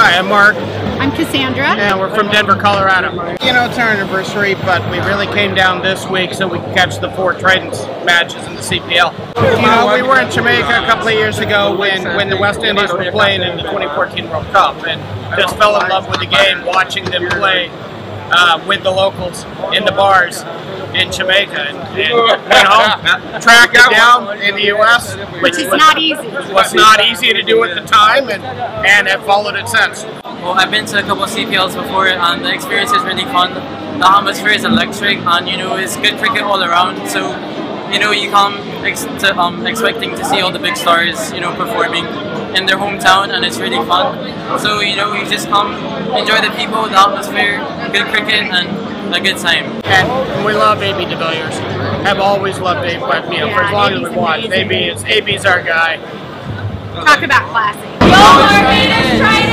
Hi, I'm Mark. I'm Cassandra. And we're from Denver, Colorado. You know, it's our anniversary, but we really came down this week so we could catch the 4 Tridents matches in the CPL. We were in Jamaica a couple of years ago when the West Indies were playing in the 2014 World Cup, and just fell in love with the game, watching them play with the locals in the bars in Jamaica, and went home, tracked it down in the U.S., Which is not easy. was not easy to do at the time, and have followed it since. Well, I've been to a couple of CPLs before, and the experience is really fun. The atmosphere is electric, and it's good cricket all around. So, you come expecting to see all the big stars, performing in their hometown, and it's really fun. So, you just come, enjoy the people, the atmosphere, good cricket, and a good time. And we love AB de Villiers. Have always loved AB, but for as long as we've watched, AB's our guy. Talk about classic. Go Barbados, try